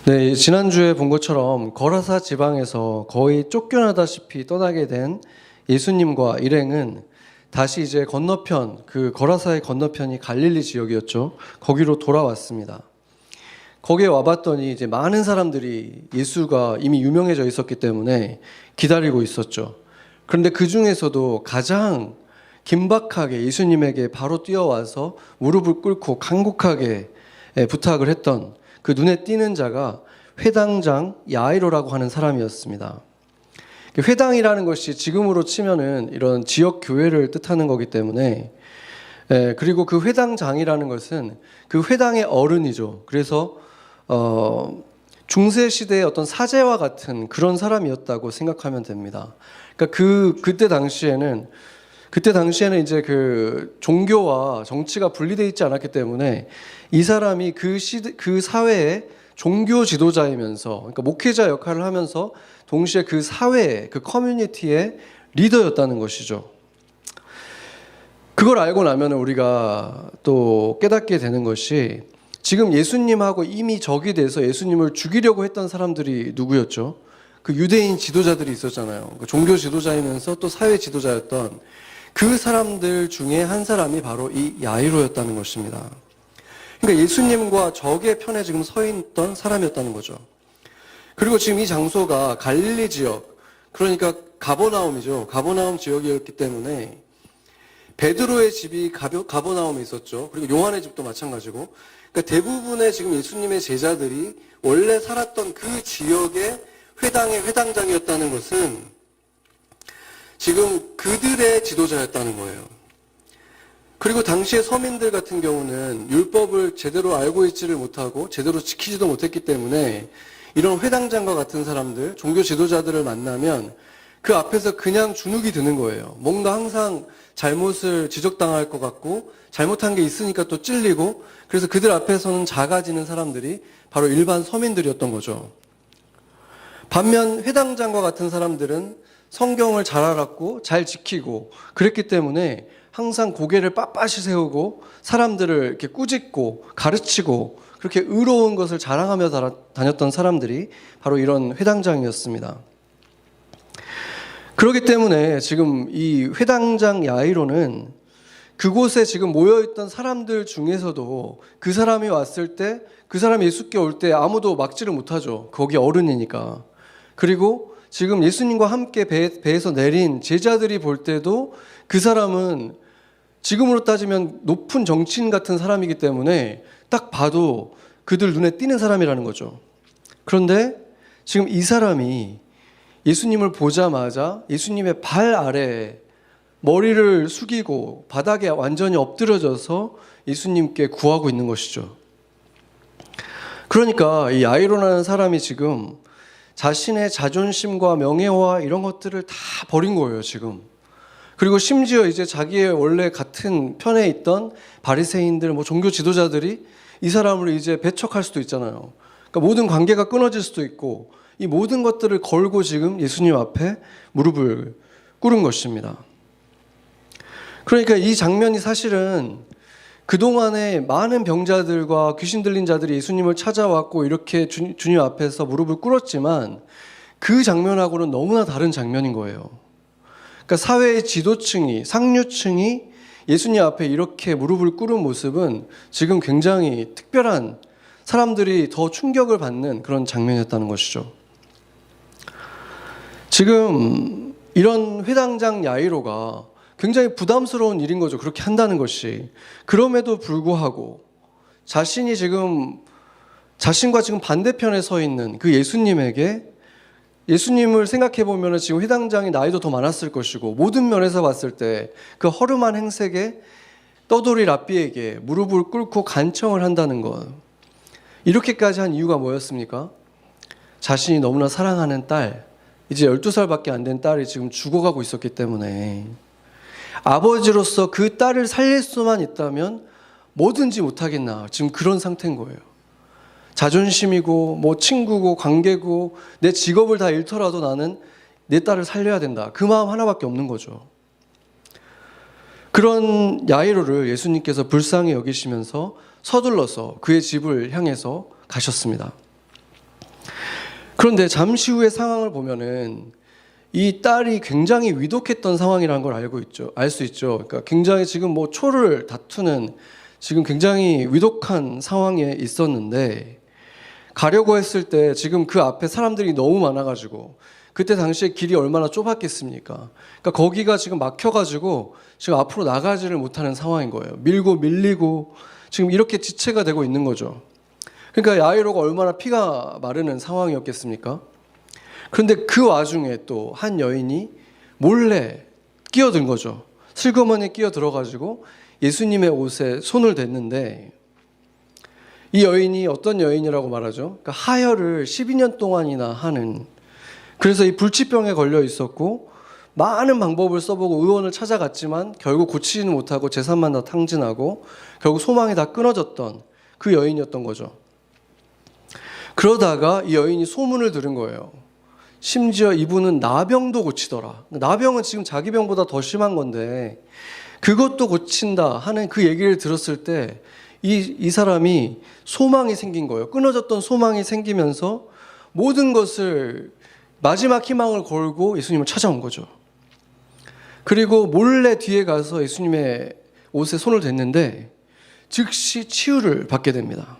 네, 지난주에 본 것처럼 거라사 지방에서 거의 쫓겨나다시피 떠나게 된 예수님과 일행은 다시 이제 건너편, 그 거라사의 건너편이 갈릴리 지역이었죠. 거기로 돌아왔습니다. 거기에 와봤더니 이제 많은 사람들이 예수가 이미 유명해져 있었기 때문에 기다리고 있었죠. 그런데 그 중에서도 가장 긴박하게 예수님에게 바로 뛰어와서 무릎을 꿇고 간곡하게 부탁을 했던 그 눈에 띄는 자가 회당장 야이로라고 하는 사람이었습니다. 회당이라는 것이 지금으로 치면은 이런 지역 교회를 뜻하는 거기 때문에, 그리고 그 회당장이라는 것은 그 회당의 어른이죠. 그래서 중세 시대의 어떤 사제와 같은 그런 사람이었다고 생각하면 됩니다. 그러니까 그때 당시에는 이제 그 종교와 정치가 분리되어 있지 않았기 때문에 이 사람이 그 사회의 종교 지도자이면서, 그러니까 목회자 역할을 하면서 동시에 그 사회의, 그 커뮤니티의 리더였다는 것이죠. 그걸 알고 나면 우리가 또 깨닫게 되는 것이, 지금 예수님하고 이미 적이 돼서 예수님을 죽이려고 했던 사람들이 누구였죠? 그 유대인 지도자들이 있었잖아요. 그 종교 지도자이면서 또 사회 지도자였던 그 사람들 중에 한 사람이 바로 이 야이로였다는 것입니다. 그러니까 예수님과 적의 편에 지금 서 있던 사람이었다는 거죠. 그리고 지금 이 장소가 갈릴리 지역, 그러니까 가버나움이죠. 가버나움 지역이었기 때문에 베드로의 집이 가버나움에 있었죠. 그리고 요한의 집도 마찬가지고. 그러니까 대부분의 지금 예수님의 제자들이 원래 살았던 그 지역의 회당의 회당장이었다는 것은 지금 그들의 지도자였다는 거예요. 그리고 당시의 서민들 같은 경우는 율법을 제대로 알고 있지를 못하고 제대로 지키지도 못했기 때문에 이런 회당장과 같은 사람들, 종교 지도자들을 만나면 그 앞에서 그냥 주눅이 드는 거예요. 뭔가 항상 잘못을 지적당할 것 같고 잘못한 게 있으니까 또 찔리고, 그래서 그들 앞에서는 작아지는 사람들이 바로 일반 서민들이었던 거죠. 반면 회당장과 같은 사람들은 성경을 잘 알았고 잘 지키고 그랬기 때문에 항상 고개를 빳빳이 세우고 사람들을 이렇게 꾸짖고 가르치고 그렇게 의로운 것을 자랑하며 다녔던 사람들이 바로 이런 회당장이었습니다. 그렇기 때문에 지금 이 회당장 야이로는 그곳에 지금 모여있던 사람들 중에서도 그 사람이 왔을 때, 그 사람이 예수께 올 때 아무도 막지를 못하죠. 거기 어른이니까. 그리고 지금 예수님과 함께 배에서 내린 제자들이 볼 때도 그 사람은 지금으로 따지면 높은 정치인 같은 사람이기 때문에 딱 봐도 그들 눈에 띄는 사람이라는 거죠. 그런데 지금 이 사람이 예수님을 보자마자 예수님의 발 아래에 머리를 숙이고 바닥에 완전히 엎드려져서 예수님께 구하고 있는 것이죠. 그러니까 이 야이로라는 사람이 지금 자신의 자존심과 명예와 이런 것들을 다 버린 거예요, 지금. 그리고 심지어 이제 자기의 원래 같은 편에 있던 바리새인들, 종교 지도자들이 이 사람을 이제 배척할 수도 있잖아요. 그러니까 모든 관계가 끊어질 수도 있고, 이 모든 것들을 걸고 지금 예수님 앞에 무릎을 꿇은 것입니다. 그러니까 이 장면이 사실은 그동안에 많은 병자들과 귀신 들린 자들이 예수님을 찾아왔고 이렇게 주님 앞에서 무릎을 꿇었지만 그 장면하고는 너무나 다른 장면인 거예요. 그러니까 사회의 지도층이, 상류층이 예수님 앞에 이렇게 무릎을 꿇은 모습은 지금 굉장히 특별한, 사람들이 더 충격을 받는 그런 장면이었다는 것이죠. 지금 이런 회당장 야이로가 굉장히 부담스러운 일인 거죠. 그렇게 한다는 것이. 그럼에도 불구하고 자신이 지금 자신과 지금 반대편에 서 있는 그 예수님에게, 예수님을 생각해 보면 지금 회당장이 나이도 더 많았을 것이고 모든 면에서 봤을 때 그 허름한 행색에 떠돌이 랍비에게 무릎을 꿇고 간청을 한다는 것, 이렇게까지 한 이유가 뭐였습니까? 자신이 너무나 사랑하는 딸, 이제 12살밖에 안 된 딸이 지금 죽어가고 있었기 때문에 아버지로서 그 딸을 살릴 수만 있다면 뭐든지 못하겠나, 지금 그런 상태인 거예요. 자존심이고 친구고 관계고 내 직업을 다 잃더라도 나는 내 딸을 살려야 된다, 그 마음 하나밖에 없는 거죠. 그런 야이로를 예수님께서 불쌍히 여기시면서 서둘러서 그의 집을 향해서 가셨습니다. 그런데 잠시 후의 상황을 보면은 이 딸이 굉장히 위독했던 상황이라는 걸 알 수 있죠. 그러니까 굉장히 지금 뭐 초를 다투는 지금 굉장히 위독한 상황에 있었는데, 가려고 했을 때 지금 그 앞에 사람들이 너무 많아가지고, 그때 당시에 길이 얼마나 좁았겠습니까? 그러니까 거기가 지금 막혀가지고 지금 앞으로 나가지를 못하는 상황인 거예요. 밀고 밀리고 지금 이렇게 지체가 되고 있는 거죠. 그러니까 야이로가 얼마나 피가 마르는 상황이었겠습니까? 그런데 그 와중에 또 한 여인이 몰래 끼어든 거죠. 슬그머니 끼어들어가지고 예수님의 옷에 손을 댔는데, 이 여인이 어떤 여인이라고 말하죠? 그러니까 하혈을 12년 동안이나 하는, 그래서 이 불치병에 걸려 있었고 많은 방법을 써보고 의원을 찾아갔지만 결국 고치지는 못하고 재산만 다 탕진하고 결국 소망이 다 끊어졌던 그 여인이었던 거죠. 그러다가 이 여인이 소문을 들은 거예요. 심지어 이분은 나병도 고치더라. 나병은 지금 자기 병보다 더 심한 건데 그것도 고친다 하는 그 얘기를 들었을 때 이 사람이 소망이 생긴 거예요. 끊어졌던 소망이 생기면서 모든 것을, 마지막 희망을 걸고 예수님을 찾아온 거죠. 그리고 몰래 뒤에 가서 예수님의 옷에 손을 댔는데 즉시 치유를 받게 됩니다.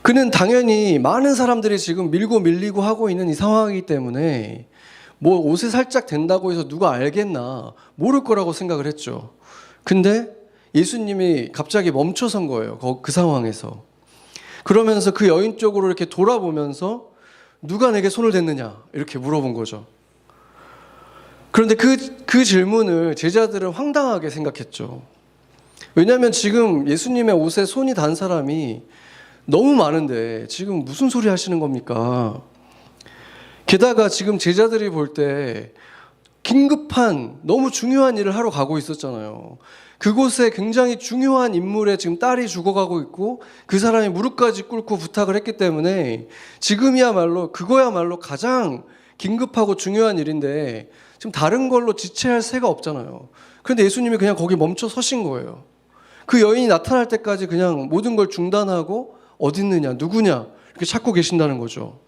그는 당연히 많은 사람들이 지금 밀고 밀리고 하고 있는 이 상황이기 때문에 뭐 옷에 살짝 댄다고 해서 누가 알겠나, 모를 거라고 생각을 했죠. 근데 예수님이 갑자기 멈춰선 거예요. 그 상황에서. 그러면서 그 여인 쪽으로 이렇게 돌아보면서 누가 내게 손을 댔느냐 이렇게 물어본 거죠. 그런데 그 질문을 제자들은 황당하게 생각했죠. 왜냐하면 지금 예수님의 옷에 손이 단 사람이 너무 많은데 지금 무슨 소리 하시는 겁니까? 게다가 지금 제자들이 볼 때 긴급한 너무 중요한 일을 하러 가고 있었잖아요. 그곳에 굉장히 중요한 인물의 지금 딸이 죽어가고 있고 그 사람이 무릎까지 꿇고 부탁을 했기 때문에 지금이야말로 그거야말로 가장 긴급하고 중요한 일인데 지금 다른 걸로 지체할 새가 없잖아요. 그런데 예수님이 그냥 거기 멈춰 서신 거예요. 그 여인이 나타날 때까지 그냥 모든 걸 중단하고 어디 있느냐, 누구냐 이렇게 찾고 계신다는 거죠.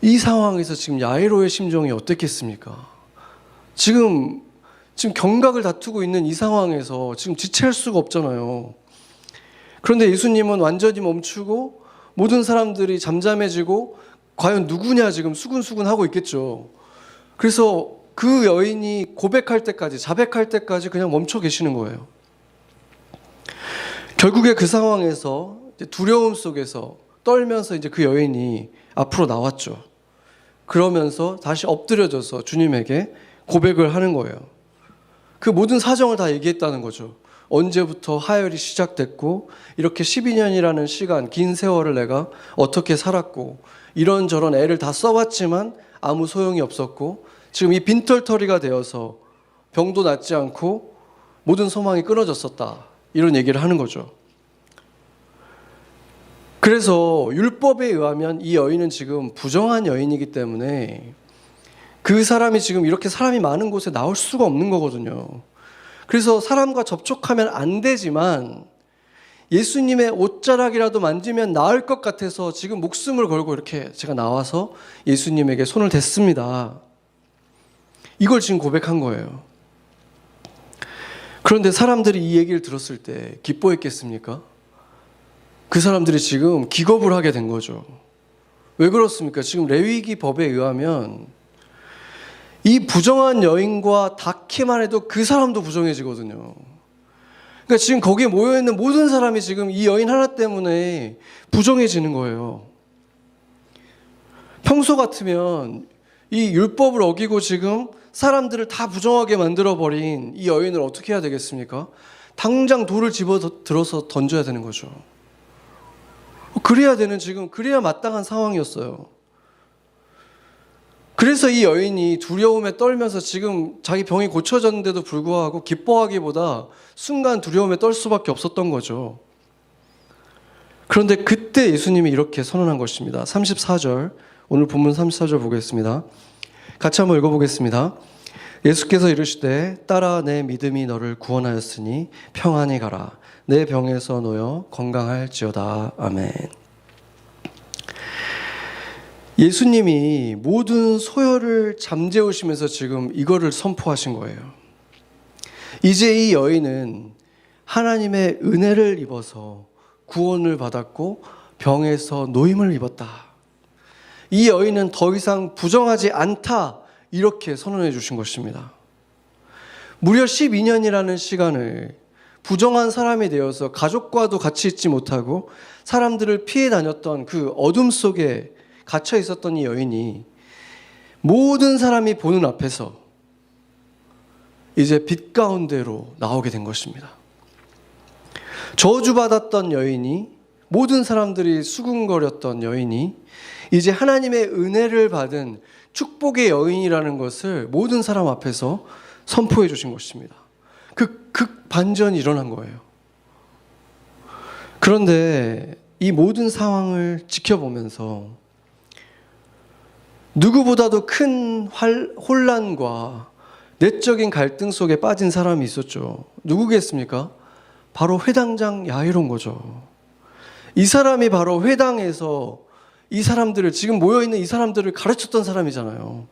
이 상황에서 지금 야이로의 심정이 어땠겠습니까? 지금 경각을 다투고 있는 이 상황에서 지금 지체할 수가 없잖아요. 그런데 예수님은 완전히 멈추고 모든 사람들이 잠잠해지고 과연 누구냐 지금 수군수군 하고 있겠죠. 그래서 그 여인이 고백할 때까지, 자백할 때까지 그냥 멈춰 계시는 거예요. 결국에 그 상황에서 두려움 속에서 떨면서 이제 그 여인이 앞으로 나왔죠. 그러면서 다시 엎드려져서 주님에게 고백을 하는 거예요. 그 모든 사정을 다 얘기했다는 거죠. 언제부터 하혈이 시작됐고 이렇게 12년이라는 시간, 긴 세월을 내가 어떻게 살았고 이런저런 애를 다 써봤지만 아무 소용이 없었고 지금 이 빈털터리가 되어서 병도 낫지 않고 모든 소망이 끊어졌었다. 이런 얘기를 하는 거죠. 그래서 율법에 의하면 이 여인은 지금 부정한 여인이기 때문에 그 사람이 지금 이렇게 사람이 많은 곳에 나올 수가 없는 거거든요. 그래서 사람과 접촉하면 안 되지만 예수님의 옷자락이라도 만지면 나을 것 같아서 지금 목숨을 걸고 이렇게 제가 나와서 예수님에게 손을 댔습니다. 이걸 지금 고백한 거예요. 그런데 사람들이 이 얘기를 들었을 때 기뻐했겠습니까? 그 사람들이 지금 기겁을 하게 된 거죠. 왜 그렇습니까? 지금 레위기 법에 의하면 이 부정한 여인과 닿기만 해도 그 사람도 부정해지거든요. 그러니까 지금 거기에 모여있는 모든 사람이 지금 이 여인 하나 때문에 부정해지는 거예요. 평소 같으면 이 율법을 어기고 지금 사람들을 다 부정하게 만들어버린 이 여인을 어떻게 해야 되겠습니까? 당장 돌을 집어들어서 던져야 되는 거죠. 그래야 마땅한 상황이었어요. 그래서 이 여인이 두려움에 떨면서 지금 자기 병이 고쳐졌는데도 불구하고 기뻐하기보다 순간 두려움에 떨 수밖에 없었던 거죠. 그런데 그때 예수님이 이렇게 선언한 것입니다. 34절, 오늘 본문 34절 보겠습니다. 같이 한번 읽어보겠습니다. 예수께서 이르시되 딸아 내 믿음이 너를 구원하였으니 평안히 가라. 내 병에서 놓여 건강할지어다. 아멘. 예수님이 모든 소열을 잠재우시면서 지금 이거를 선포하신 거예요. 이제 이 여인은 하나님의 은혜를 입어서 구원을 받았고 병에서 노임을 입었다. 이 여인은 더 이상 부정하지 않다. 이렇게 선언해 주신 것입니다. 무려 12년이라는 시간을 부정한 사람이 되어서 가족과도 같이 있지 못하고 사람들을 피해 다녔던 그 어둠 속에 갇혀 있었던 이 여인이 모든 사람이 보는 앞에서 이제 빛 가운데로 나오게 된 것입니다. 저주받았던 여인이, 모든 사람들이 수군거렸던 여인이 이제 하나님의 은혜를 받은 축복의 여인이라는 것을 모든 사람 앞에서 선포해 주신 것입니다. 그 극반전이 일어난 거예요. 그런데 이 모든 상황을 지켜보면서 누구보다도 큰 혼란과 내적인 갈등 속에 빠진 사람이 있었죠. 누구겠습니까? 바로 회당장 야이로인 거죠. 이 사람이 바로 회당에서 이 사람들을, 지금 모여있는 이 사람들을 가르쳤던 사람이잖아요.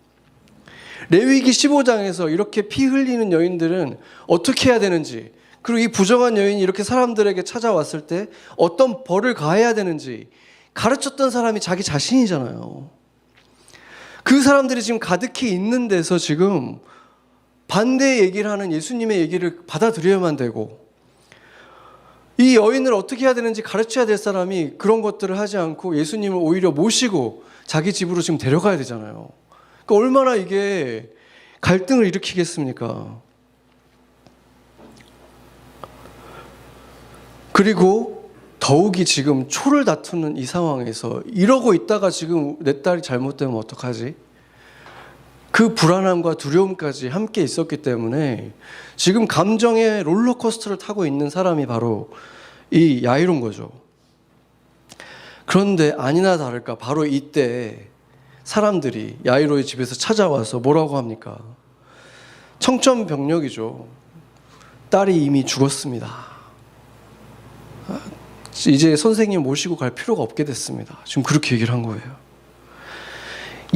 레위기 15장에서 이렇게 피 흘리는 여인들은 어떻게 해야 되는지, 그리고 이 부정한 여인이 이렇게 사람들에게 찾아왔을 때 어떤 벌을 가해야 되는지 가르쳤던 사람이 자기 자신이잖아요. 그 사람들이 지금 가득히 있는 데서 지금 반대의 얘기를 하는 예수님의 얘기를 받아들여야만 되고, 이 여인을 어떻게 해야 되는지 가르쳐야 될 사람이 그런 것들을 하지 않고 예수님을 오히려 모시고 자기 집으로 지금 데려가야 되잖아요. 그러니까 얼마나 이게 갈등을 일으키겠습니까? 그리고 더욱이 지금 초를 다투는 이 상황에서 이러고 있다가 지금 내 딸이 잘못되면 어떡하지? 그 불안함과 두려움까지 함께 있었기 때문에 지금 감정의 롤러코스터를 타고 있는 사람이 바로 이 야이로인 거죠. 그런데 아니나 다를까 바로 이때 사람들이 야이로의 집에서 찾아와서 뭐라고 합니까? 청천벽력이죠. 딸이 이미 죽었습니다. 이제 선생님 모시고 갈 필요가 없게 됐습니다. 지금 그렇게 얘기를 한 거예요.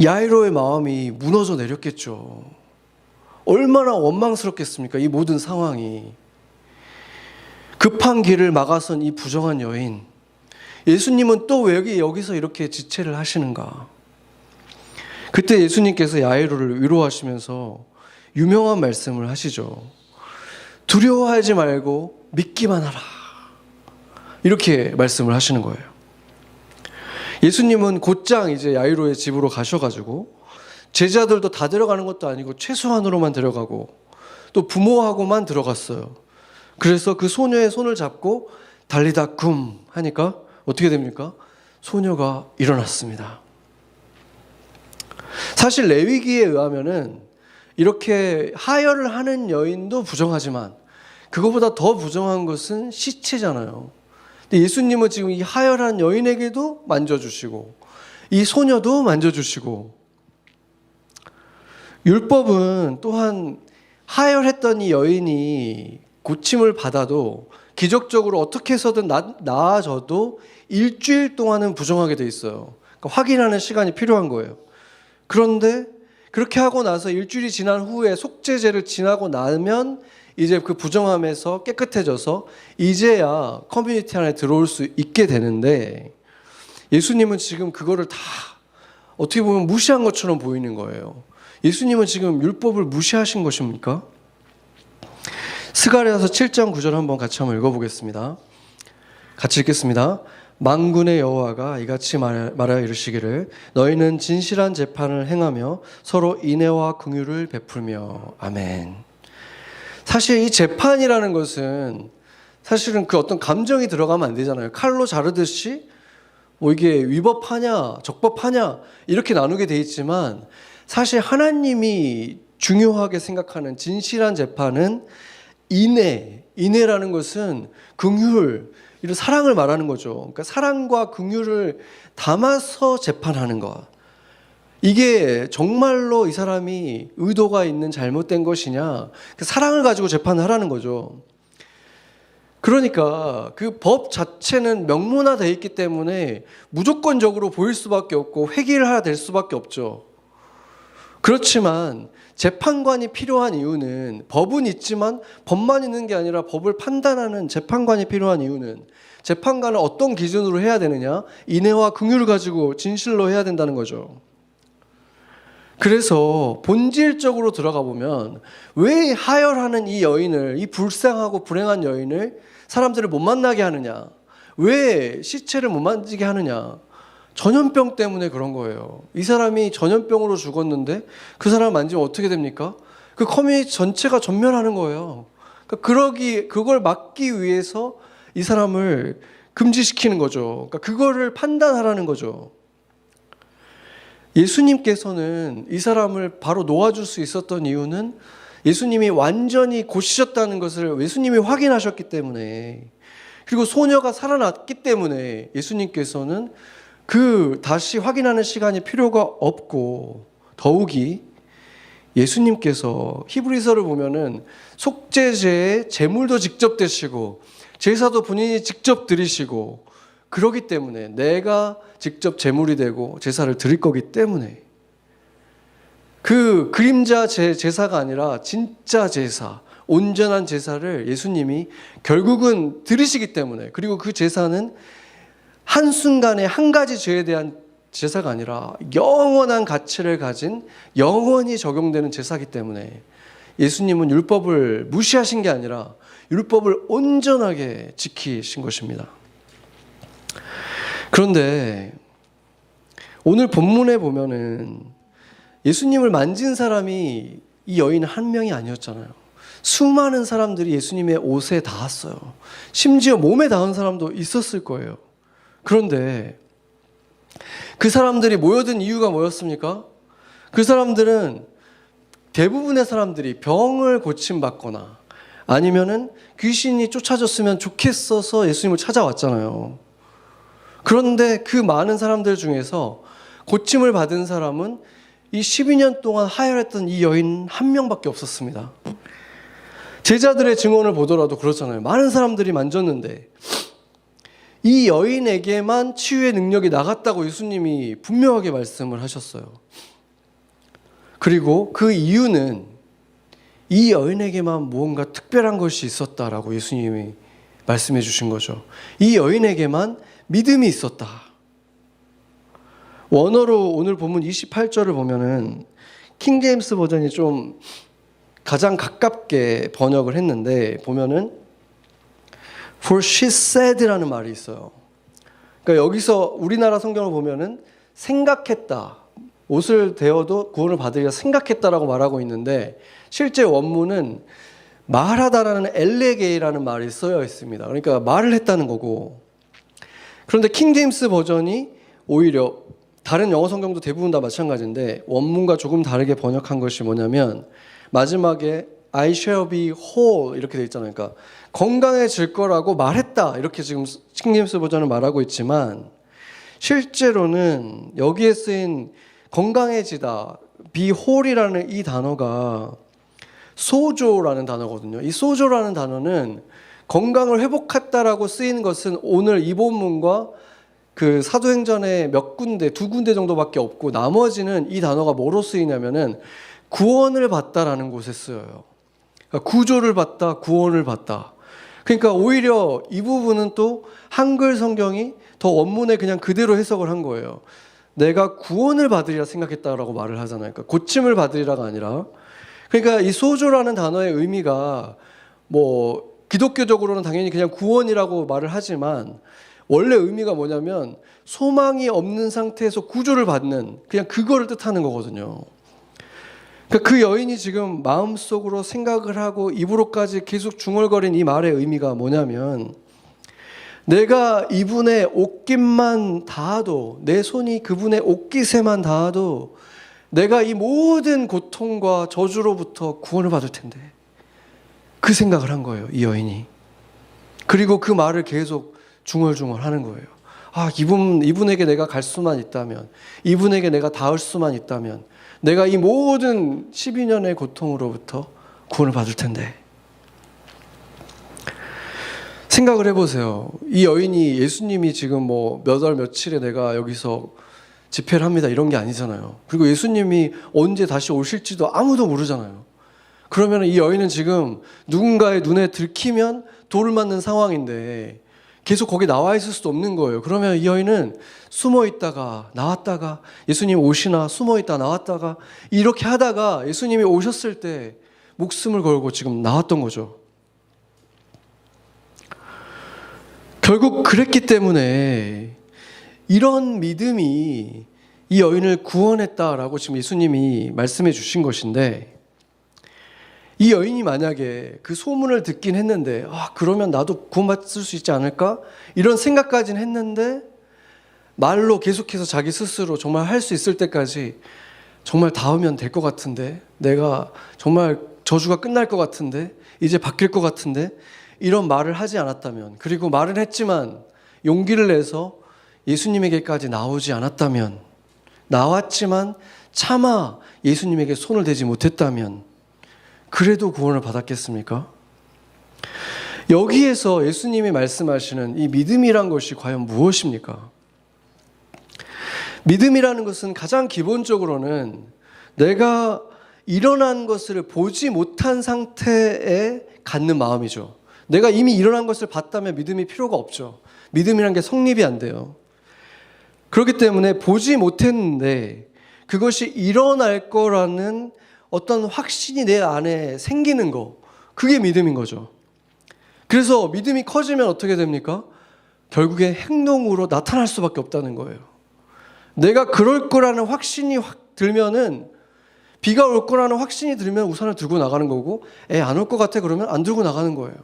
야이로의 마음이 무너져 내렸겠죠. 얼마나 원망스럽겠습니까? 이 모든 상황이. 급한 길을 막아선 이 부정한 여인. 예수님은 또 왜 여기서 이렇게 지체를 하시는가? 그때 예수님께서 야이로를 위로하시면서 유명한 말씀을 하시죠. 두려워하지 말고 믿기만 하라. 이렇게 말씀을 하시는 거예요. 예수님은 곧장 이제 야이로의 집으로 가셔가지고 제자들도 다 들어가는 것도 아니고 최소한으로만 들어가고 또 부모하고만 들어갔어요. 그래서 그 소녀의 손을 잡고 달리다 굼 하니까 어떻게 됩니까? 소녀가 일어났습니다. 사실 레위기에 의하면은 이렇게 하혈을 하는 여인도 부정하지만 그거보다 더 부정한 것은 시체잖아요. 근데 예수님은 지금 이 하혈한 여인에게도 만져주시고 이 소녀도 만져주시고, 율법은 또한 하혈했던 이 여인이 고침을 받아도 기적적으로 어떻게 해서든 나아져도 일주일 동안은 부정하게 돼 있어요. 그러니까 확인하는 시간이 필요한 거예요. 그런데 그렇게 하고 나서 일주일이 지난 후에 속죄제를 지나고 나면 이제 그 부정함에서 깨끗해져서 이제야 커뮤니티 안에 들어올 수 있게 되는데, 예수님은 지금 그거를 다 어떻게 보면 무시한 것처럼 보이는 거예요. 예수님은 지금 율법을 무시하신 것입니까? 스가랴서 7장 9절 한번 같이 한번 읽어보겠습니다. 같이 읽겠습니다. 만군의 여호와가 이같이 말하여 이르시기를 너희는 진실한 재판을 행하며 서로 인애와 긍휼을 베풀며. 아멘. 사실 이 재판이라는 것은 사실은 그 어떤 감정이 들어가면 안 되잖아요. 칼로 자르듯이 뭐 이게 위법하냐 적법하냐 이렇게 나누게 돼 있지만, 사실 하나님이 중요하게 생각하는 진실한 재판은 인애라는 것은 긍휼, 이런 사랑을 말하는 거죠. 그러니까 사랑과 긍휼을 담아서 재판하는 것. 이게 정말로 이 사람이 의도가 있는 잘못된 것이냐, 그 사랑을 가지고 재판을 하라는 거죠. 그러니까 그 법 자체는 명문화되어 있기 때문에 무조건적으로 보일 수밖에 없고 회개를 해야 될 수밖에 없죠. 그렇지만 재판관이 필요한 이유는, 법은 있지만 법만 있는 게 아니라 법을 판단하는 재판관이 필요한 이유는, 재판관은 어떤 기준으로 해야 되느냐? 인애와 긍휼을 가지고 진실로 해야 된다는 거죠. 그래서 본질적으로 들어가 보면 왜 하혈하는 이 여인을, 이 불쌍하고 불행한 여인을 사람들을 못 만나게 하느냐? 왜 시체를 못 만지게 하느냐? 전염병 때문에 그런 거예요. 이 사람이 전염병으로 죽었는데 그 사람을 만지면 어떻게 됩니까? 그 커뮤니티 전체가 전멸하는 거예요. 그러니까 그걸 막기 위해서 이 사람을 금지시키는 거죠. 그러니까 그거를 판단하라는 거죠. 예수님께서는 이 사람을 바로 놓아줄 수 있었던 이유는 예수님이 완전히 고치셨다는 것을 예수님이 확인하셨기 때문에, 그리고 소녀가 살아났기 때문에 예수님께서는 다시 확인하는 시간이 필요가 없고, 더욱이 예수님께서 히브리서를 보면은 속죄제에 제물도 직접 드시고 제사도 본인이 직접 드리시고, 그러기 때문에 내가 직접 제물이 되고 제사를 드릴 거기 때문에, 그 그림자 제사가 아니라 진짜 제사, 온전한 제사를 예수님이 결국은 드리시기 때문에, 그리고 그 제사는 한순간에 한 가지 죄에 대한 제사가 아니라 영원한 가치를 가진, 영원히 적용되는 제사이기 때문에 예수님은 율법을 무시하신 게 아니라 율법을 온전하게 지키신 것입니다. 그런데 오늘 본문에 보면은 예수님을 만진 사람이 이 여인 한 명이 아니었잖아요. 수많은 사람들이 예수님의 옷에 닿았어요. 심지어 몸에 닿은 사람도 있었을 거예요. 그런데 그 사람들이 모여든 이유가 뭐였습니까? 그 사람들은, 대부분의 사람들이 병을 고침받거나 아니면은 귀신이 쫓아졌으면 좋겠어서 예수님을 찾아왔잖아요. 그런데 그 많은 사람들 중에서 고침을 받은 사람은 이 12년 동안 하혈했던 이 여인 한 명밖에 없었습니다. 제자들의 증언을 보더라도 그렇잖아요. 많은 사람들이 만졌는데 이 여인에게만 치유의 능력이 나갔다고 예수님이 분명하게 말씀을 하셨어요. 그리고 그 이유는 이 여인에게만 무언가 특별한 것이 있었다라고 예수님이 말씀해 주신 거죠. 이 여인에게만 믿음이 있었다. 원어로 오늘 본문 28절을 보면은 킹제임스 버전이 좀 가장 가깝게 번역을 했는데, 보면은 For she said라는 말이 있어요. 그러니까 여기서 우리나라 성경을 보면은 생각했다, 옷을 대어도 구원을 받으리라 생각했다라고 말하고 있는데, 실제 원문은 말하다라는 엘레게이라는 말이 쓰여 있습니다. 그러니까 말을 했다는 거고. 그런데 킹제임스 버전이 오히려, 다른 영어 성경도 대부분 다 마찬가지인데 원문과 조금 다르게 번역한 것이 뭐냐면, 마지막에 I shall be whole 이렇게 돼 있잖아요. 그러니까 건강해질 거라고 말했다, 이렇게 지금 킹제임스 버전은 말하고 있지만, 실제로는 여기에 쓰인 건강해지다, be whole이라는 이 단어가 소조라는 단어거든요. 이 소조라는 단어는 건강을 회복했다라고 쓰이는 것은 오늘 이 본문과 그 사도행전에 두 군데 정도밖에 없고, 나머지는 이 단어가 뭐로 쓰이냐면은 구원을 받다라는 곳에 쓰여요. 그러니까 구조를 받다, 구원을 받다. 그러니까 오히려 이 부분은 또 한글 성경이 더 원문에 그냥 그대로 해석을 한 거예요. 내가 구원을 받으리라 생각했다라고 말을 하잖아요. 그러니까 고침을 받으리라가 아니라. 그러니까 이 소조라는 단어의 의미가 뭐 기독교적으로는 당연히 그냥 구원이라고 말을 하지만, 원래 의미가 뭐냐면 소망이 없는 상태에서 구조를 받는, 그냥 그거를 뜻하는 거거든요. 그러니까 그 여인이 지금 마음속으로 생각을 하고 입으로까지 계속 중얼거린 이 말의 의미가 뭐냐면, 내가 이분의 옷깃만 닿아도, 내 손이 그분의 옷깃에만 닿아도 내가 이 모든 고통과 저주로부터 구원을 받을 텐데, 그 생각을 한 거예요, 이 여인이. 그리고 그 말을 계속 중얼중얼 하는 거예요. 아, 이분에게 내가 갈 수만 있다면, 이분에게 내가 닿을 수만 있다면 내가 이 모든 12년의 고통으로부터 구원을 받을 텐데. 생각을 해보세요. 이 여인이 예수님이 지금 뭐 몇 월 며칠에 내가 여기서 집회를 합니다 이런 게 아니잖아요. 그리고 예수님이 언제 다시 오실지도 아무도 모르잖아요. 그러면 이 여인은 지금 누군가의 눈에 들키면 돌을 맞는 상황인데 계속 거기 나와 있을 수도 없는 거예요. 그러면 이 여인은 숨어 있다가 나왔다가 예수님 오시나 숨어 있다 나왔다가 이렇게 하다가 예수님이 오셨을 때 목숨을 걸고 지금 나왔던 거죠. 결국 그랬기 때문에 이런 믿음이 이 여인을 구원했다라고 지금 예수님이 말씀해 주신 것인데, 이 여인이 만약에 그 소문을 듣긴 했는데 그러면 나도 구원받을 수 있지 않을까? 이런 생각까지는 했는데 말로 계속해서 자기 스스로 정말 할 수 있을 때까지 정말 닿으면 될 것 같은데, 내가 정말 저주가 끝날 것 같은데, 이제 바뀔 것 같은데, 이런 말을 하지 않았다면, 그리고 말은 했지만 용기를 내서 예수님에게까지 나오지 않았다면, 나왔지만 차마 예수님에게 손을 대지 못했다면 그래도 구원을 받았겠습니까? 여기에서 예수님이 말씀하시는 이 믿음이란 것이 과연 무엇입니까? 믿음이라는 것은 가장 기본적으로는 내가 일어난 것을 보지 못한 상태에 갖는 마음이죠. 내가 이미 일어난 것을 봤다면 믿음이 필요가 없죠. 믿음이란 게 성립이 안 돼요. 그렇기 때문에 보지 못했는데 그것이 일어날 거라는 어떤 확신이 내 안에 생기는 거, 그게 믿음인 거죠. 그래서 믿음이 커지면 어떻게 됩니까? 결국에 행동으로 나타날 수밖에 없다는 거예요. 내가 그럴 거라는 확신이 확 들면은, 비가 올 거라는 확신이 들면 우산을 들고 나가는 거고, 안 올 것 같아 그러면 안 들고 나가는 거예요.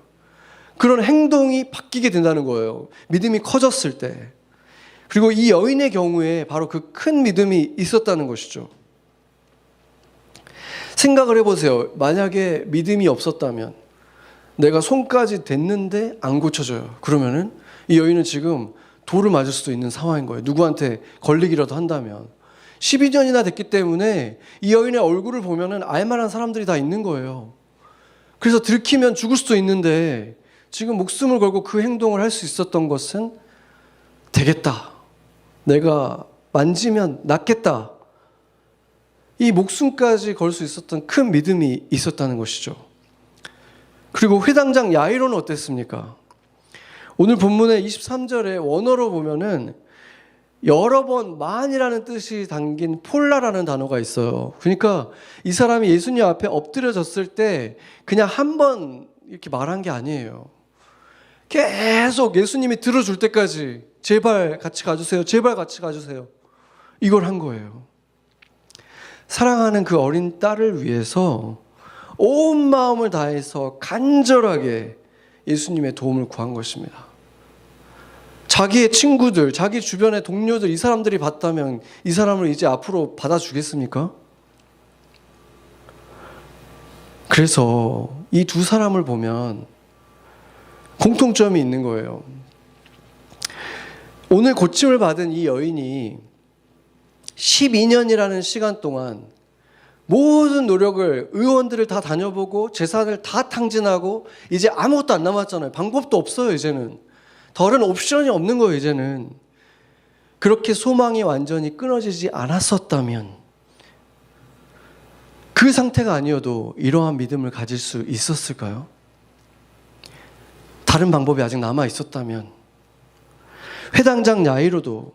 그런 행동이 바뀌게 된다는 거예요. 믿음이 커졌을 때. 그리고 이 여인의 경우에 바로 그 큰 믿음이 있었다는 것이죠. 생각을 해보세요. 만약에 믿음이 없었다면, 내가 손까지 댔는데 안 고쳐져요. 그러면은 이 여인은 지금 돌을 맞을 수도 있는 상황인 거예요. 누구한테 걸리기라도 한다면. 12년이나 됐기 때문에 이 여인의 얼굴을 보면은 알만한 사람들이 다 있는 거예요. 그래서 들키면 죽을 수도 있는데 지금 목숨을 걸고 그 행동을 할 수 있었던 것은 되겠다. 내가 만지면 낫겠다. 이 목숨까지 걸 수 있었던 큰 믿음이 있었다는 것이죠. 그리고 회당장 야이로는 어땠습니까? 오늘 본문의 23절에 원어로 보면은 여러 번 만이라는 뜻이 담긴 폴라라는 단어가 있어요. 그러니까 이 사람이 예수님 앞에 엎드려졌을 때 그냥 한 번 이렇게 말한 게 아니에요. 계속 예수님이 들어줄 때까지 제발 같이 가주세요. 제발 같이 가주세요. 이걸 한 거예요. 사랑하는 그 어린 딸을 위해서 온 마음을 다해서 간절하게 예수님의 도움을 구한 것입니다. 자기의 친구들, 자기 주변의 동료들, 이 사람들이 봤다면 이 사람을 이제 앞으로 받아주겠습니까? 그래서 이 두 사람을 보면 공통점이 있는 거예요. 오늘 고침을 받은 이 여인이 12년이라는 시간 동안 모든 노력을, 의원들을 다 다녀보고 재산을 다 탕진하고 이제 아무것도 안 남았잖아요. 방법도 없어요. 이제는 다른 옵션이 없는 거예요. 이제는 그렇게 소망이 완전히 끊어지지 않았었다면, 그 상태가 아니어도 이러한 믿음을 가질 수 있었을까요? 다른 방법이 아직 남아 있었다면, 회당장 야이로도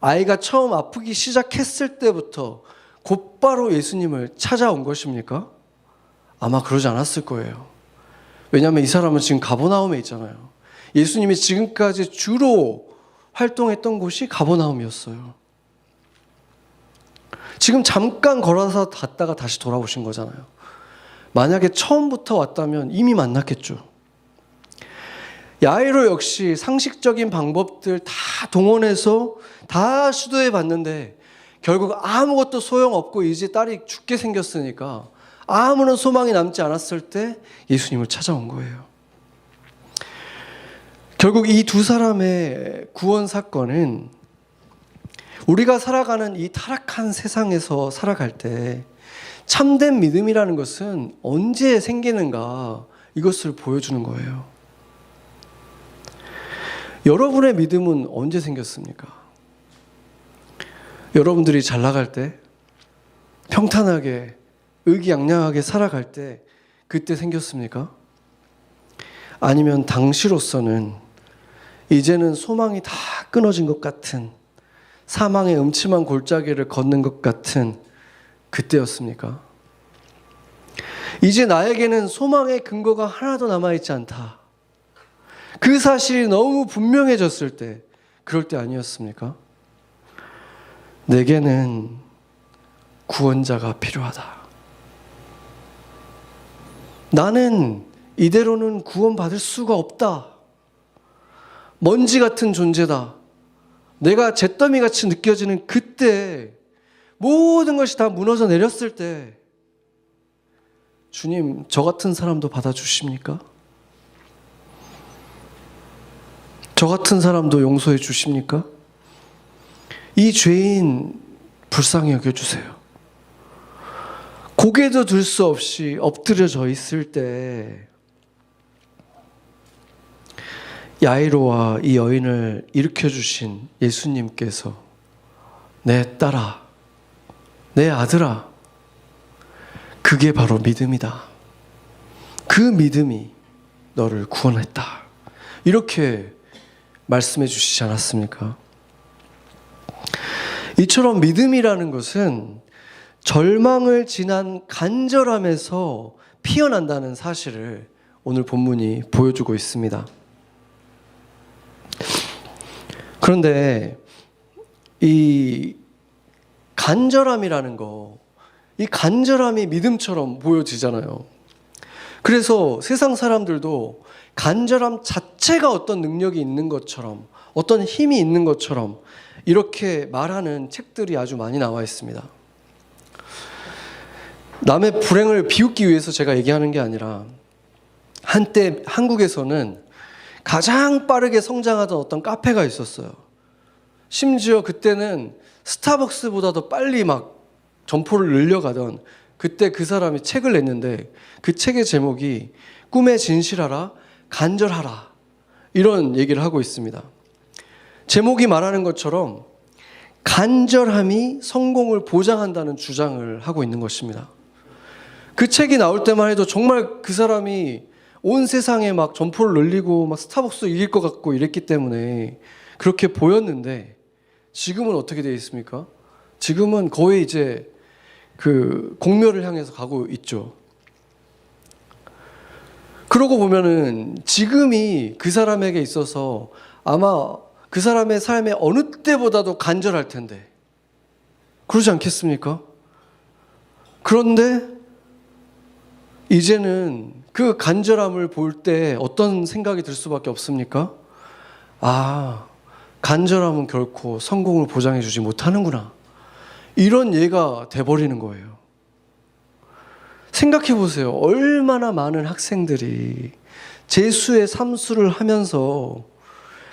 아이가 처음 아프기 시작했을 때부터 곧바로 예수님을 찾아온 것입니까? 아마 그러지 않았을 거예요. 왜냐하면 이 사람은 지금 가버나움에 있잖아요. 예수님이 지금까지 주로 활동했던 곳이 가버나움이었어요. 지금 잠깐 걸어서 갔다가 다시 돌아오신 거잖아요. 만약에 처음부터 왔다면 이미 만났겠죠. 야이로 역시 상식적인 방법들 다 동원해서 다 시도해 봤는데 결국 아무것도 소용없고 이제 딸이 죽게 생겼으니까 아무런 소망이 남지 않았을 때 예수님을 찾아온 거예요. 결국 이 두 사람의 구원 사건은 우리가 살아가는 이 타락한 세상에서 살아갈 때 참된 믿음이라는 것은 언제 생기는가, 이것을 보여주는 거예요. 여러분의 믿음은 언제 생겼습니까? 여러분들이 잘 나갈 때, 평탄하게, 의기양양하게 살아갈 때, 그때 생겼습니까? 아니면 당시로서는 이제는 소망이 다 끊어진 것 같은, 사망의 음침한 골짜기를 걷는 것 같은 그때였습니까? 이제 나에게는 소망의 근거가 하나도 남아있지 않다. 그 사실이 너무 분명해졌을 때, 그럴 때 아니었습니까? 내게는 구원자가 필요하다. 나는 이대로는 구원받을 수가 없다. 먼지 같은 존재다. 내가 잿더미같이 느껴지는 그때, 모든 것이 다 무너져 내렸을 때, 주님, 저 같은 사람도 받아주십니까? 저 같은 사람도 용서해 주십니까? 이 죄인 불쌍히 여겨주세요. 고개도 들 수 없이 엎드려져 있을 때 야이로와 이 여인을 일으켜주신 예수님께서 내 딸아, 내 아들아, 그게 바로 믿음이다. 그 믿음이 너를 구원했다. 이렇게 말씀해 주시지 않았습니까? 이처럼 믿음이라는 것은 절망을 지난 간절함에서 피어난다는 사실을 오늘 본문이 보여주고 있습니다. 그런데 이 간절함이라는 거, 이 간절함이 믿음처럼 보여지잖아요. 그래서 세상 사람들도 간절함 자체가 어떤 능력이 있는 것처럼, 어떤 힘이 있는 것처럼 이렇게 말하는 책들이 아주 많이 나와 있습니다. 남의 불행을 비웃기 위해서 제가 얘기하는 게 아니라, 한때 한국에서는 가장 빠르게 성장하던 어떤 카페가 있었어요. 심지어 그때는 스타벅스보다도 빨리 막 점포를 늘려가던, 그때 그 사람이 책을 냈는데 그 책의 제목이 꿈에 진실하라, 간절하라, 이런 얘기를 하고 있습니다. 제목이 말하는 것처럼 간절함이 성공을 보장한다는 주장을 하고 있는 것입니다. 그 책이 나올 때만 해도 정말 그 사람이 온 세상에 막 점포를 늘리고 막 스타벅스 이길 것 같고 이랬기 때문에 그렇게 보였는데, 지금은 어떻게 되어 있습니까? 지금은 거의 이제 그 공멸을 향해서 가고 있죠. 그러고 보면은 지금이 그 사람에게 있어서 아마 그 사람의 삶의 어느 때보다도 간절할 텐데, 그러지 않겠습니까? 그런데 이제는 그 간절함을 볼 때 어떤 생각이 들 수밖에 없습니까? 아, 간절함은 결코 성공을 보장해 주지 못하는구나, 이런 예가 돼버리는 거예요. 생각해 보세요. 얼마나 많은 학생들이 재수에 삼수를 하면서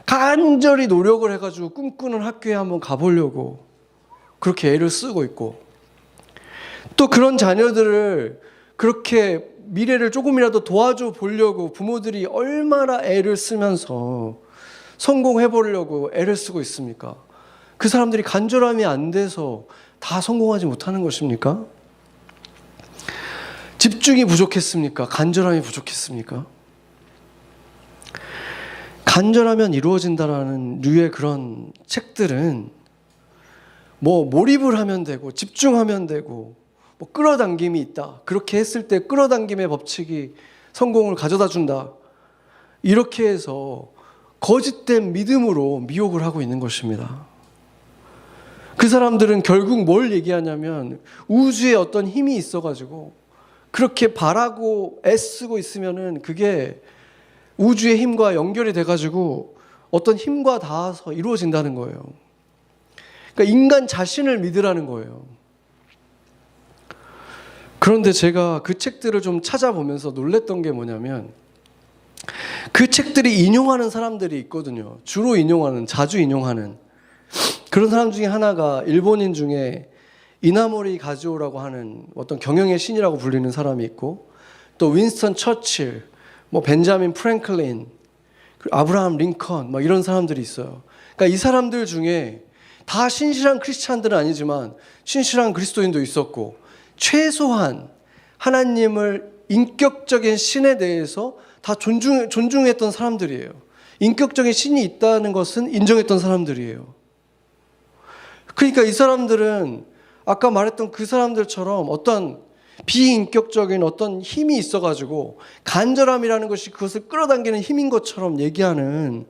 간절히 노력을 해가지고 꿈꾸는 학교에 한번 가보려고 그렇게 애를 쓰고 있고, 또 그런 자녀들을 그렇게 미래를 조금이라도 도와줘 보려고 부모들이 얼마나 애를 쓰면서 성공해보려고 애를 쓰고 있습니까? 그 사람들이 간절함이 안 돼서 다 성공하지 못하는 것입니까? 집중이 부족했습니까? 간절함이 부족했습니까? 간절하면 이루어진다라는 류의 그런 책들은 뭐 몰입을 하면 되고 집중하면 되고 뭐 끌어당김이 있다, 그렇게 했을 때 끌어당김의 법칙이 성공을 가져다 준다, 이렇게 해서 거짓된 믿음으로 미혹을 하고 있는 것입니다. 그 사람들은 결국 뭘 얘기하냐면, 우주에 어떤 힘이 있어가지고 그렇게 바라고 애쓰고 있으면은 그게 우주의 힘과 연결이 돼가지고 어떤 힘과 닿아서 이루어진다는 거예요. 그러니까 인간 자신을 믿으라는 거예요. 그런데 제가 그 책들을 좀 찾아보면서 놀랬던 게 뭐냐면, 그 책들이 인용하는 사람들이 있거든요. 주로 인용하는, 자주 인용하는 그런 사람 중에 하나가 일본인 중에 이나모리 가즈오라고 하는 어떤 경영의 신이라고 불리는 사람이 있고, 또 윈스턴 처칠, 뭐 벤자민 프랭클린, 아브라함 링컨 막 이런 사람들이 있어요. 그러니까 이 사람들 중에 다 신실한 크리스찬들은 아니지만 신실한 그리스도인도 있었고, 최소한 하나님을 인격적인 신에 대해서 다 존중했던 사람들이에요. 인격적인 신이 있다는 것은 인정했던 사람들이에요. 그러니까 이 사람들은 아까 말했던 그 사람들처럼 어떤 비인격적인 어떤 힘이 있어가지고 간절함이라는 것이 그것을 끌어당기는 힘인 것처럼 얘기하는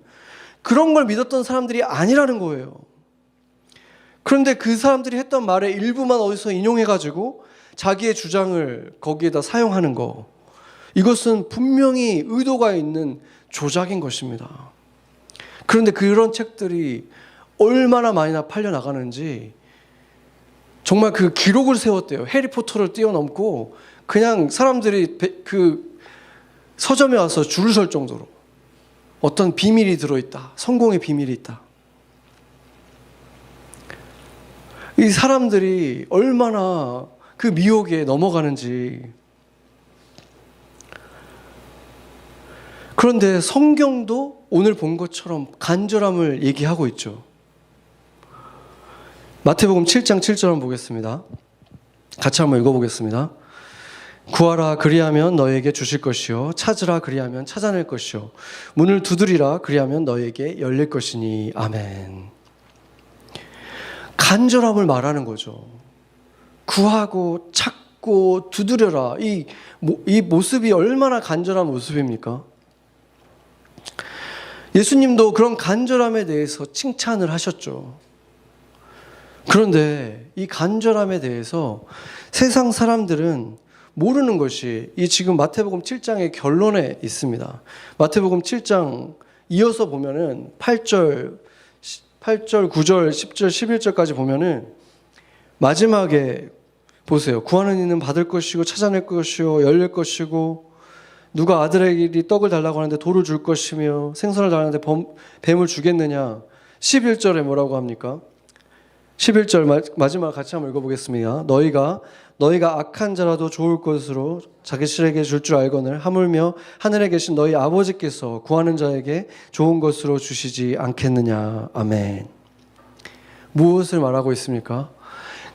그런 걸 믿었던 사람들이 아니라는 거예요. 그런데 그 사람들이 했던 말의 일부만 어디서 인용해가지고 자기의 주장을 거기에다 사용하는 거, 이것은 분명히 의도가 있는 조작인 것입니다. 그런데 그런 책들이 얼마나 많이나 팔려나가는지 정말 그 기록을 세웠대요. 해리포터를 뛰어넘고 그냥 사람들이 그 서점에 와서 줄을 설 정도로 어떤 비밀이 들어있다. 성공의 비밀이 있다. 이 사람들이 얼마나 그 미혹에 넘어가는지. 그런데 성경도 오늘 본 것처럼 간절함을 얘기하고 있죠. 마태복음 7장 7절 한번 보겠습니다. 같이 한번 읽어보겠습니다. 구하라 그리하면 너에게 주실 것이요 찾으라 그리하면 찾아낼 것이요 문을 두드리라 그리하면 너에게 열릴 것이니 아멘. 간절함을 말하는 거죠. 구하고 찾고 두드려라. 이 모습이 얼마나 간절한 모습입니까? 예수님도 그런 간절함에 대해서 칭찬을 하셨죠. 그런데 이 간절함에 대해서 세상 사람들은 모르는 것이 이 지금 마태복음 7장의 결론에 있습니다. 마태복음 7장 이어서 보면은 8절, 9절, 10절, 11절까지 보면은 마지막에 보세요. 구하는 이는 받을 것이고 찾아낼 것이요 열릴 것이고 누가 아들에게 떡을 달라고 하는데 돌을 줄 것이며 생선을 달라는데 뱀을 주겠느냐. 11절에 뭐라고 합니까? 11절 마지막 같이 한번 읽어보겠습니다. 너희가 악한 자라도 좋을 것으로 자기 실에게 줄 줄 알거늘 하물며 하늘에 계신 너희 아버지께서 구하는 자에게 좋은 것으로 주시지 않겠느냐. 아멘. 무엇을 말하고 있습니까?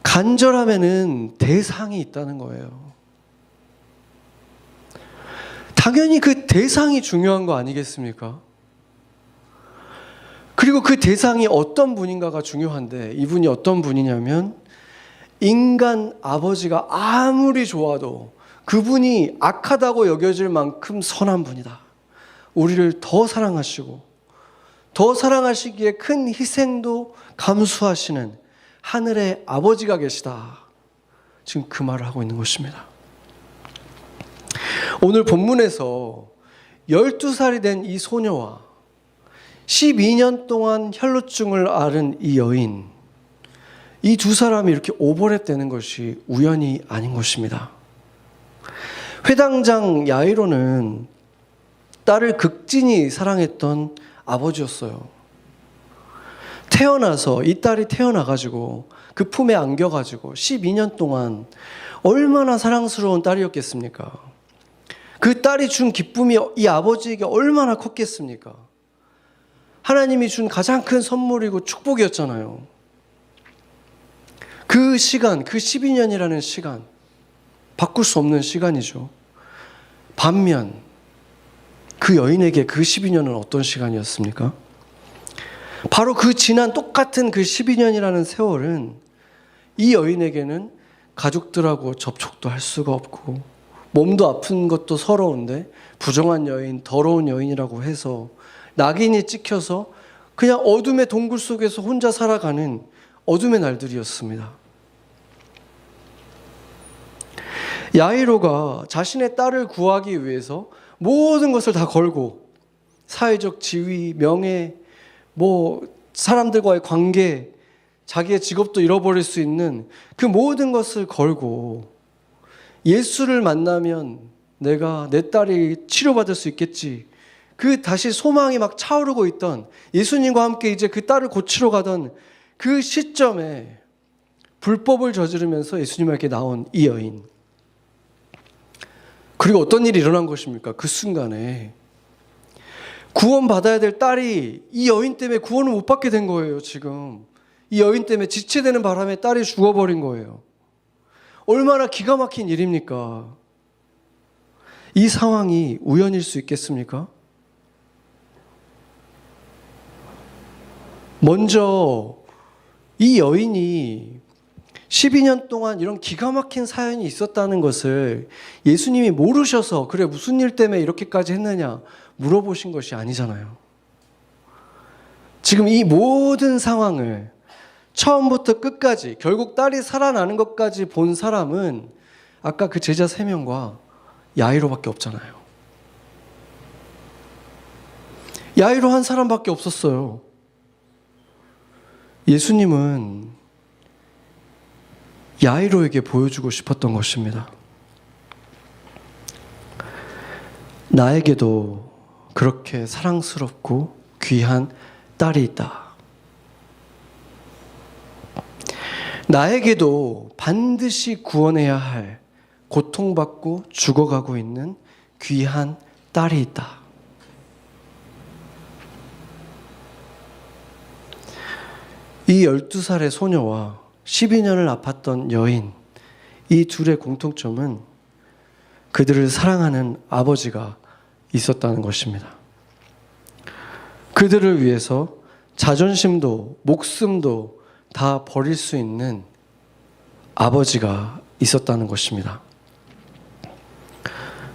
간절함에는 대상이 있다는 거예요. 당연히 그 대상이 중요한 거 아니겠습니까? 그리고 그 대상이 어떤 분인가가 중요한데, 이분이 어떤 분이냐면 인간 아버지가 아무리 좋아도 그분이 악하다고 여겨질 만큼 선한 분이다. 우리를 더 사랑하시고 더 사랑하시기에 큰 희생도 감수하시는 하늘의 아버지가 계시다. 지금 그 말을 하고 있는 것입니다. 오늘 본문에서 12살이 된 이 소녀와 12년 동안 혈루증을 앓은 이 여인, 이 두 사람이 이렇게 오버랩되는 것이 우연이 아닌 것입니다. 회당장 야이로는 딸을 극진히 사랑했던 아버지였어요. 태어나서 이 딸이 태어나가지고 그 품에 안겨가지고 12년 동안 얼마나 사랑스러운 딸이었겠습니까? 그 딸이 준 기쁨이 이 아버지에게 얼마나 컸겠습니까? 하나님이 준 가장 큰 선물이고 축복이었잖아요. 그 시간, 그 12년이라는 시간, 바꿀 수 없는 시간이죠. 반면 그 여인에게 그 12년은 어떤 시간이었습니까? 바로 그 지난 똑같은 그 12년이라는 세월은 이 여인에게는 가족들하고 접촉도 할 수가 없고 몸도 아픈 것도 서러운데 부정한 여인, 더러운 여인이라고 해서 낙인이 찍혀서 그냥 어둠의 동굴 속에서 혼자 살아가는 어둠의 날들이었습니다. 야이로가 자신의 딸을 구하기 위해서 모든 것을 다 걸고 사회적 지위, 명예, 사람들과의 관계, 자기의 직업도 잃어버릴 수 있는 그 모든 것을 걸고 예수를 만나면 내 딸이 치료받을 수 있겠지. 그 다시 소망이 막 차오르고 있던 예수님과 함께 이제 그 딸을 고치러 가던 그 시점에 불법을 저지르면서 예수님에게 나온 이 여인. 그리고 어떤 일이 일어난 것입니까? 그 순간에 구원받아야 될 딸이 이 여인 때문에 구원을 못 받게 된 거예요, 지금. 이 여인 때문에 지체되는 바람에 딸이 죽어버린 거예요. 얼마나 기가 막힌 일입니까? 이 상황이 우연일 수 있겠습니까? 먼저 이 여인이 12년 동안 이런 기가 막힌 사연이 있었다는 것을 예수님이 모르셔서 그래 무슨 일 때문에 이렇게까지 했느냐 물어보신 것이 아니잖아요. 지금 이 모든 상황을 처음부터 끝까지 결국 딸이 살아나는 것까지 본 사람은 아까 그 제자 3명과 야이로밖에 없잖아요. 야이로 한 사람밖에 없었어요. 예수님은 야이로에게 보여주고 싶었던 것입니다. 나에게도 그렇게 사랑스럽고 귀한 딸이 있다. 나에게도 반드시 구원해야 할 고통받고 죽어가고 있는 귀한 딸이 있다. 이 12살의 소녀와 12년을 아팠던 여인, 이 둘의 공통점은 그들을 사랑하는 아버지가 있었다는 것입니다. 그들을 위해서 자존심도 목숨도 다 버릴 수 있는 아버지가 있었다는 것입니다.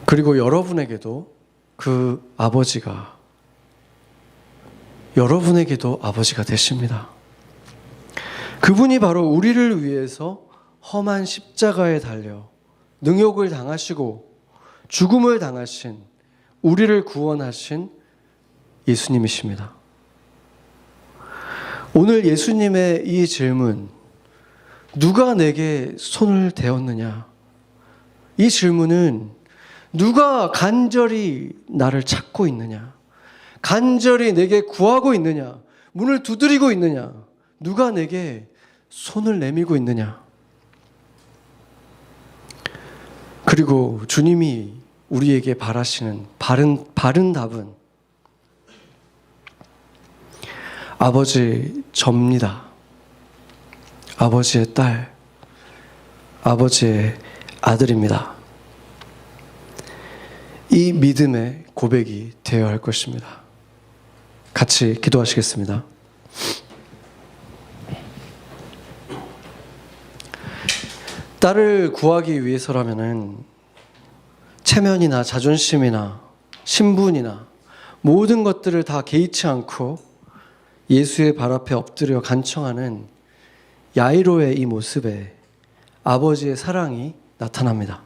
그리고 여러분에게도 그 아버지가 되십니다. 그분이 바로 우리를 위해서 험한 십자가에 달려 능욕을 당하시고 죽음을 당하신 우리를 구원하신 예수님이십니다. 오늘 예수님의 이 질문, 누가 내게 손을 대었느냐? 이 질문은 누가 간절히 나를 찾고 있느냐? 간절히 내게 구하고 있느냐? 문을 두드리고 있느냐? 누가 내게 손을 내밀고 있느냐? 그리고 주님이 우리에게 바라시는 바른 답은 아버지 접니다. 아버지의 딸, 아버지의 아들입니다. 이 믿음의 고백이 되어야 할 것입니다. 같이 기도하시겠습니다. 딸을 구하기 위해서라면은 체면이나 자존심이나 신분이나 모든 것들을 다 개의치 않고 예수의 발 앞에 엎드려 간청하는 야이로의 이 모습에 아버지의 사랑이 나타납니다.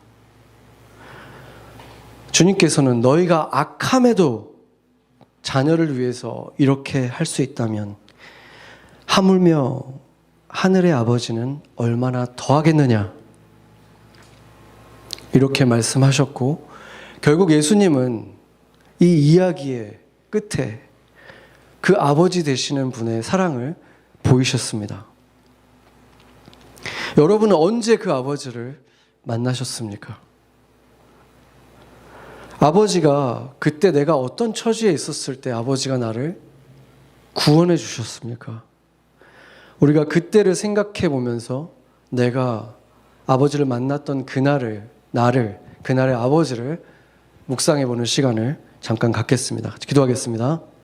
주님께서는 너희가 악함에도 자녀를 위해서 이렇게 할 수 있다면 하물며 하늘의 아버지는 얼마나 더하겠느냐, 이렇게 말씀하셨고, 결국 예수님은 이 이야기의 끝에 그 아버지 되시는 분의 사랑을 보이셨습니다. 여러분은 언제 그 아버지를 만나셨습니까? 아버지가 그때 내가 어떤 처지에 있었을 때 아버지가 나를 구원해 주셨습니까? 우리가 그때를 생각해 보면서 내가 아버지를 만났던 그날의 아버지를 묵상해 보는 시간을 잠깐 갖겠습니다. 기도하겠습니다.